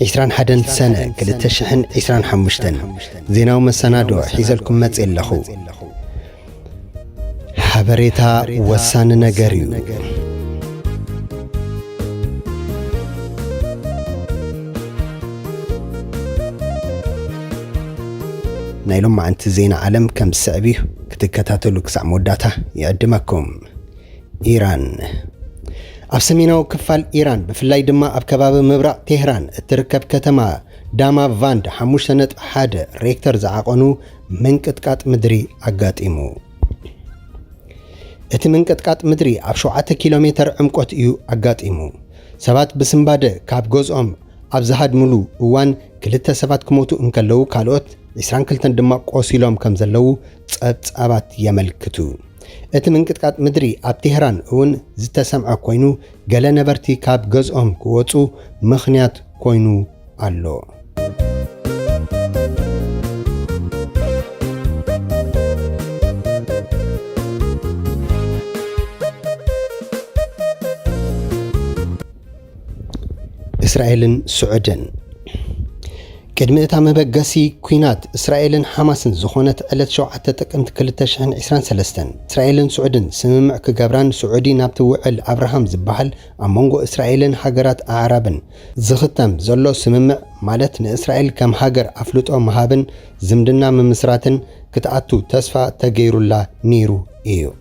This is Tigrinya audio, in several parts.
21 سنة 2025 زيناو مسانادو حيزلكم متسئلخو حبريتا وسان نغريو نايلوم معنت زين عالم كم سعبيه كتكتاتلو كسع موداتا يقدمكم إيران أب سميناو كفال إيران بفلاي دما أب كباب مبرق تهران التركب كتما داما فاند حموشتنت حاد ريكتر زعاقونو منكتكات مدري أقات إمو اتي منكتكات مدري أب 7 كيلومتر عمقوت إيو أقات إمو سبات بسنباد كاب جوز أب زهاد ملو وان كلتا سبات كموتو انكالو كالوت 22 دما قوسيلوم كمزلو تصابات يملكتو اتي منكتكات مدري أب تهران اون زتسمع كوينو قلا نبرتي كاب جوز كووتو مخنيات كوينو ألو إسرائيل سعودن قدم اتا مبقسي كوينات إسرائيل حماسن زخونت ألت شوعة تقمت كلتشحن 23 إسرائيل سعودن سممع كقبران سعودي نابتوعل أبراهام زبحل أمونغو إسرائيل حقرات أعرابن زختم زلو سممع مالتن إسرائيل كم حقر أفلوتو مهابن زمدنا من مصراتن كتعطو تسفى تغيرو الله نيرو إيو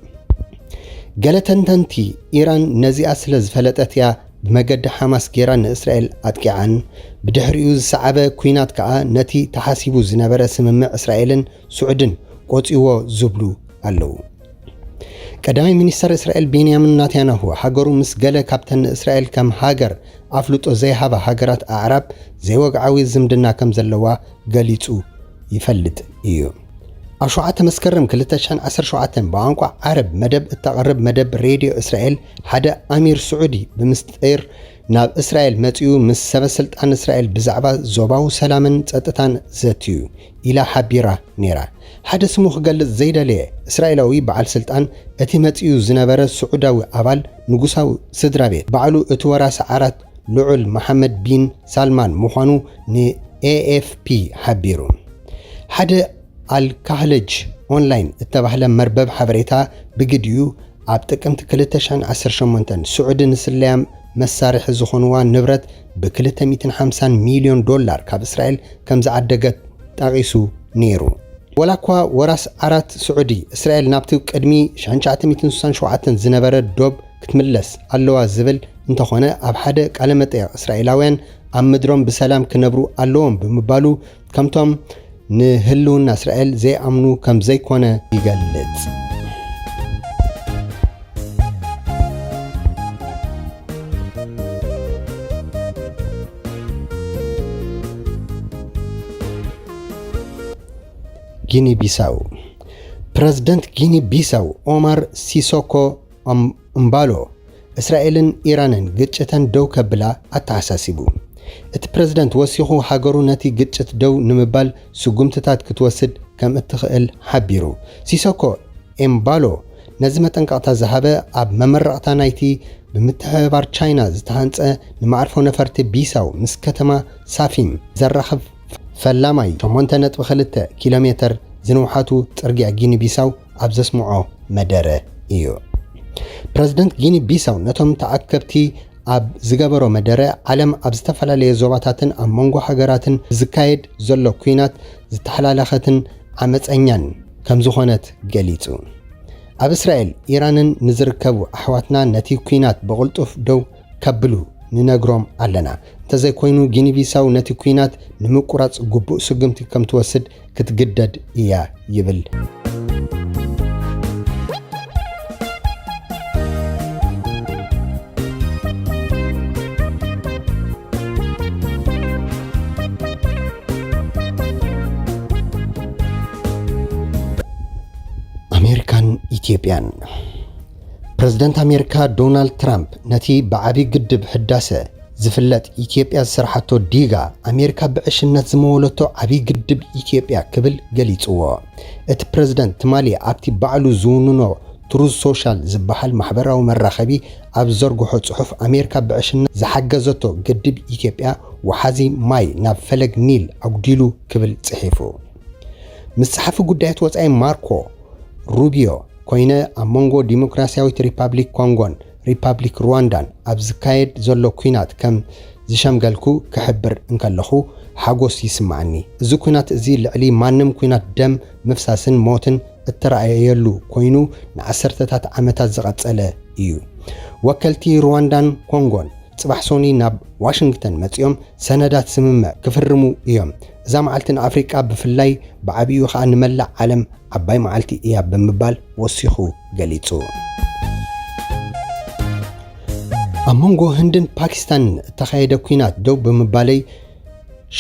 قالتن تنتي إيران نزي أسلز فلتتيا بمجد حماس جيران إسرائيل أتكعان بدحريو السعابة كوينات كعا نتي تحاسيبو زنابرة سممع إسرائيل سعودن قوتيو زبلو ألو قدامي منيستر إسرائيل بنيامين نتنياهو حقرو مسجلة كابتن إسرائيل كم هاجر أفلوتو زي هابا هاجرات أعراب زي وقعوي زمدنا كم زلوا قاليتو يفلت إيو أشوعات مسكرم كلتشان 10 بانقع عرب مدب التقرب مدب راديو إسرائيل حدا أمير سعودي بمستقير ناب إسرائيل متيو مس سبسلت عن إسرائيل بزعبا زوباو سلامن تتتان زاتيو إلى حبيرة نيرا حدا سموخ قال زيدا ليه إسرائيلاوي بعل سلطان اتي متيو زنابرة سعوداوي أبال نقصاو سدرابيت بعلو اتورا سعارات لعل محمد بن سلمان مخانو ني AFP حبيرو حدا الكهلج أونلاين اتباهلا مربب حبريتا بقديو عبتكمت كلتشان 18 سعود نسلام مسارح زخونوان نبرت بكلتا 250 مليون دولار كاب إسرائيل كم زعدقت تغيسو نيرو ولاكوا وراس عرات سعودي إسرائيل نابتو قدمي شانشعات 267 زنبرت دوب كتملس اللوا زبل انتخونا أبحادة كالمتايا إسرائيلاوين عم مدروم بسلام كنبرو اللوهم بمبالو كمتم نهلونا إسرائيل زي أمنو كم زي كونا يقلد غيني بيساو بريزيدنت غيني بيساو عمر سيسوكو امبالو إسرائيلن إيرانن قجتن دو كبلا أتعساسيبو ات بريزيدنت وسيخو حاجرو نتي قجت دو نمبال سقومتتات كتوسد كم اتخيل حبيرو سيسوكو امبالو نزمة انقاطع زهابة اب ممرقتا نايتي بمتحبار تشاينا زتهانت نمعرفو نفرت بيساو مسكتما سافيم زرخف فلاماي 8.5 كيلومتر زنوحاتو ترجع غيني بيساو ابزس معو مدارة ايو بريزيدنت غيني بيساو نتوم تعكبتي أب زجبرو مدرة علم أب استفلا زوباتاتن أم مونغو حجراتن زكايد زلو كوينات زتحلالختن عمت أنيان كم زخونت جليتو أب إسرائيل إيرانن نزركبو أحواتنا نتي كوينات بغلطف دو كبلو ننجروم علنا تزي كوينو غيني بيساو نتي كوينات نمقرات قبو سقمتي كم توسد كتجدد إياه يبل ኢትዮጵያን ፕሬዝዳንት አሜሪካ ዶናልድ ትራምፕ ነቲ በዓቢ ግድብ ህዳሰ ዝፍለጥ ኢትዮጵያ ዝስራሓቶ ዲጋ አሜሪካ ብዕሽነት ዝመወለቶ ዓቢ ግድብ ኢትዮጵያ ክብል ገሊጽዎ እቲ ፕሬዝዳንት ትማሊ ኣብቲ ባዕሉ ዝውንኖ ትሩዝ ሶሻል ዝበሃል ማሕበራዊ መራኸቢ ኣብ ዘርግሖ ጽሑፍ ኣሜሪካ ብዕሽነት ዝሓገዘቶ ግድብ ኢትዮጵያ ወሓዚ ማይ ናብ ፈለግ ኒል ኣጉዲሉ ክብል ጽሒፉ ምስ ጸሓፊ ጉዳያት ወጻኢ ማርኮ ሩቢዮ ኮይነ ኣብ መንጎ ዲሞክራሲያዊት ሪፓብሊክ ኮንጎን ሪፓብሊክ ሩዋንዳን ኣብ ዝካየድ ዘሎ ኩናት ከም ዝሸምገልኩ ክሕብር እንከለኹ ሓጎስ ይስማዓኒ እዚ ኩናት እዚ ልዕሊ ማንም ኩናት ደም ምፍሳስን ሞትን እተረኣየሉ ኮይኑ ንዓሰርተታት ዓመታት ዝቐጸለ እዩ ወከልቲ ሩዋንዳን ኮንጎን ጽባሕ ሶኒ ናብ ዋሽንግተን መጺኦም ሰነዳት ስምምዕ ክፍርሙ እዮም እዛ መዓልቲ ንኣፍሪቃ ብፍላይ ብዓብዩ ከዓ ንመላእ ዓለም ዓባይ መዓልቲ እያ ብምባል ወሲኹ ገሊጹ ኣብ መንጎ ህንድን ፓኪስታንን እተኻየደ ኩናት ደው ብምባለይ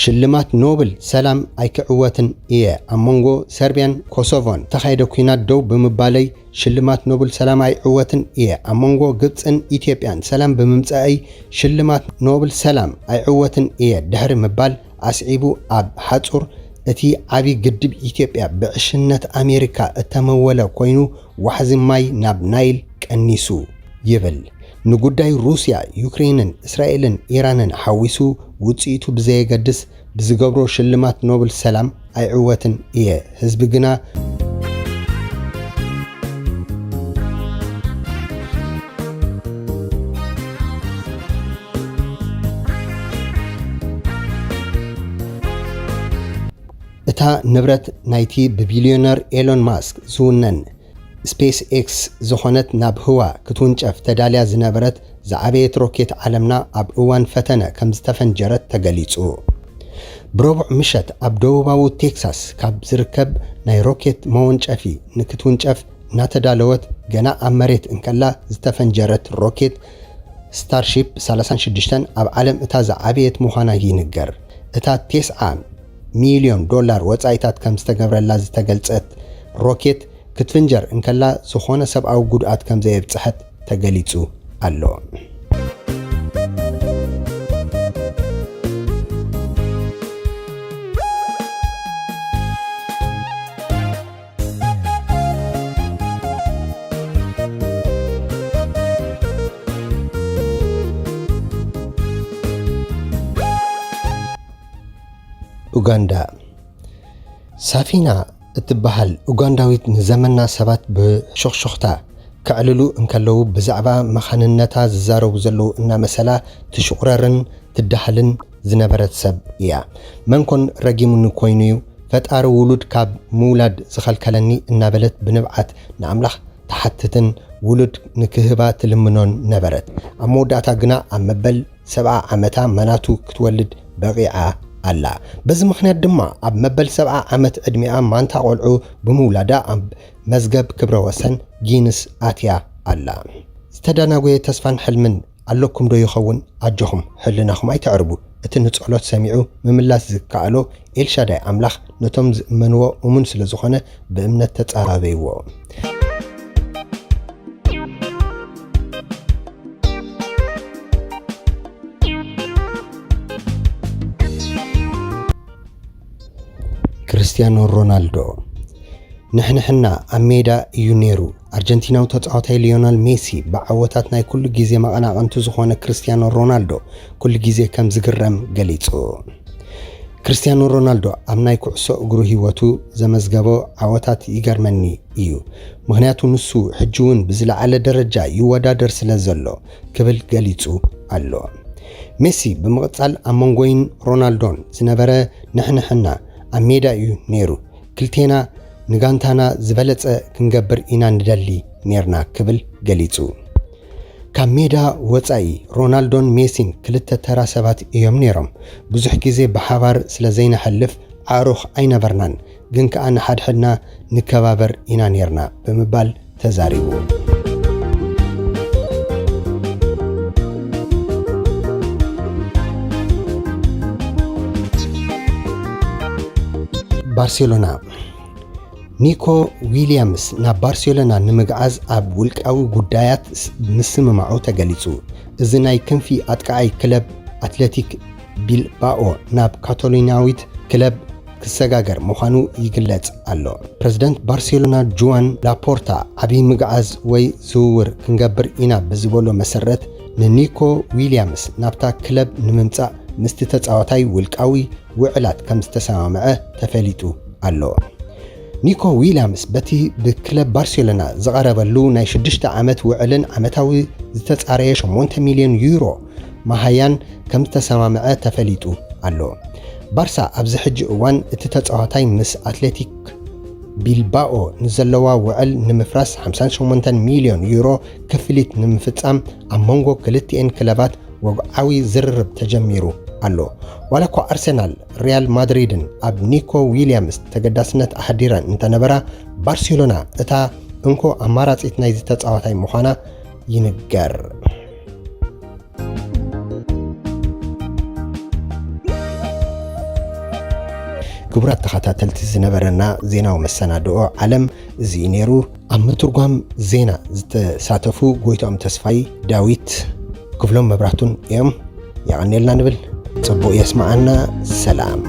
ሽልማት ኖብል ሰላም ኣይክዕወትን እየ ኣብ መንጎ ሰርቢያን ኮሶቮን እተኻየደ ኩናት ደው ብምባለይ ሽልማት ኖብል ሰላም ኣይዕወትን እየ ኣብ መንጎ ግብፅን ኢትዮጵያን ሰላም ብምምጻእይ ሽልማት ኖብል ሰላም ኣይዕወትን እየ ድሕሪ ምባል ኣስዒቡ ኣብ ሓጹር እቲ ዓቢ ግድብ ኢትዮጵያ ብዕሽነት ኣሜሪካ እተመወለ ኮይኑ ዋሕዚ ማይ ናብ ናይል ቀኒሱ ይብል ንጉዳይ ሩስያ ዩክሬንን እስራኤልን ኢራንን ሓዊሱ ውጽኢቱ ብዘየገድስ ብዝገብሮ ሽልማት ኖብል ሰላም ኣይዕወትን እየ ህዝቢ ግና እታ ንብረት ናይቲ ብቢልዮነር ኤሎን ማስክ ዝውነን ስፔስ ኤክስ ዝኾነት ናብ ህዋ ክትውንጨፍ ተዳልያ ዝነበረት ዝዓበየት ሮኬት ዓለምና ኣብ እዋን ፈተነ ከም ዝተፈንጀረት ተገሊጹ ብረቡዕ ምሸት ኣብ ደቡባዊ ቴክሳስ ካብ ዝርከብ ናይ ሮኬት መወንጨፊ ንክትውንጨፍ እናተዳለወት ገና ኣብ መሬት እንከላ ዝተፈንጀረት ሮኬት ስታርሺፕ 36 ኣብ ዓለም እታ ዝዓበየት ምዃና ይንገር እታ 9 ሚሊዮን ዶላር ወጻኢታት ከም ዝተገብረላ ዝተገልጸት ሮኬት ክትፍንጀር እንከላ ዝኾነ ሰብኣዊ ጉድኣት ከም ዘየብጽሐት ተገሊጹ ኣሎ ኡጋንዳ ሳፊና እትበሃል ኡጋንዳዊት ንዘመና ሰባት ብሾኽሾኽታ ክዕልሉ እንከለዉ ብዛዕባ መኻንነታ ዝዛረቡ ዘለዉ እናመሰላ ትሽቁረርን ትዳህልን ዝነበረት ሰብ እያ መንኮን ረጊሙኒ ኮይኑ ፈጣሪ ውሉድ ካብ ምውላድ ዝኸልከለኒ እናበለት ብንብዓት ንኣምላኽ ተሓትትን ውሉድ ንክህባ ትልምኖን ነበረት ኣብ መወዳእታ ግና ኣብ መበል 70 ዓመታ መናቱ ክትወልድ በቂዓ ኣላ በዚ ምኽንያት ድማ ኣብ መበል 70 ዓመት ዕድሚኣ ማንታ ቆልዑ ብምውላዳ ኣብ መዝገብ ክብረ ወሰን ጊንስ ኣትያ ኣላ ዝተዳናጎየ ተስፋን ሕልምን ኣለኩም ዶ ይኸውን ኣጆኹም ሕልናኹም ኣይተዕርቡ እቲ ንጸሎት ሰሚዑ ምምላስ ዝከኣሎ ኤልሻዳይ ኣምላኽ ነቶም ዝእመንዎ እሙን ስለ ዝኾነ ብእምነት ተጻራበይዎ ክርስቲያኖ ሮናልዶ ንሕንሕና ኣብ ሜዳ እዩ ነይሩ ኣርጀንቲናዊ ተጻዋታይ ሊዮነል ሜሲ ብዓወታት ናይ ኩሉ ግዜ መቐናቐንቲ ዝኾነ ክርስቲያኖ ሮናልዶ ኩሉ ግዜ ከም ዝግረም ገሊጹ ክርስቲያኖ ሮናልዶ ኣብ ናይ ኩዕሶ እግሩ ህይወቱ ዘመዝገቦ ዓወታት ይገርመኒ እዩ ምክንያቱ ንሱ ሕጂ እውን ብዝለዓለ ደረጃ ይወዳደር ስለ ዘሎ ክብል ገሊጹ ኣሎ ሜሲ ብምቕጻል ኣብ መንጎይን ሮናልዶን ዝነበረ ንሕንሕና ኣብ ሜዳ እዩ ነይሩ ክልቴና ንጋንታና ዝበለጸ ክንገብር ኢና ንደሊ ነርና ክብል ገሊጹ ካብ ሜዳ ወጻኢ ሮናልዶን ሜሲን ክልተ ተራ ሰባት እዮም ነይሮም ብዙሕ ግዜ ብሓባር ስለ ዘይነሐልፍ ዓሩኽ ኣይነበርናን ግን ከኣ ንሓድሕድና ንከባበር ኢና ነርና ብምባል ተዛሪቡ ባርሴሎና ኒኮ ዊሊያምስ ናብ ባርሴሎና ንምግዓዝ ኣብ ውልቃዊ ጉዳያት ምስምማዑ ተገሊጹ እዚ ናይ ክንፊ ኣጥቃዓይ ክለብ ኣትሌቲክ ቢልባኦ ናብ ካቶሊናዊት ክለብ ክሰጋገር ምዃኑ ይግለጽ ኣሎ። ፕረዚደንት ባርሴሎና ጁዋን ላፖርታ ዓብይ ምግዓዝ ወይ ዝውውር ክንገብር ኢና ብዝበሎ መሰረት ንኒኮ ዊልያምስ ናብታ ክለብ ንምምጻእ ምስቲ ተጻዋታይ ውልቃዊ ውዕላት ከም ዝተሰማምዐ ተፈሊጡ ኣሎ። ኒኮ ዊልያምስ በቲ ብክለብ ባርሴሎና ዝቐረበሉ ናይ 6 ዓመት ውዕልን ዓመታዊ ዝተጻረየ 8 ሚልዮን ዩሮ ማሃያን ከም ዝተሰማምዐ ተፈሊጡ ኣሎ። ባርሳ ኣብዚ ሕጂ እዋን እቲ ተጻዋታይ ምስ አትሌቲክ ቢልባኦ ንዘለዋ ውዕል ንምፍራስ 58 ሚልዮን ዩሮ ክፍሊት ንምፍጻም ኣብ መንጎ ክልቲአን ክለባት ወግዓዊ ዝርርብ ተጀሚሩ ኣሎ። ዋላ እኳ አርሰናል ሪያል ማድሪድን ኣብ ኒኮ ዊልያምስ ተገዳስነት ኣሕዲረን እንተነበራ ባርሴሎና እታ እንኮ ኣማራጺት ናይ ዝተጻዋታይ ምዃና ይንገር። ክቡራት ተኸታተልቲ ዝነበረና ዜናዊ መሰናድኦ ዓለም እዚ ነይሩ። ኣብ ምትርጓም ዜና ዝተሳተፉ ጎይቶም ተስፋይ፣ ዳዊት ክፍሎም መብራቱን እዮም። ይቐኒልና ንብል ጽቡቕ የስማዓና። ሰላም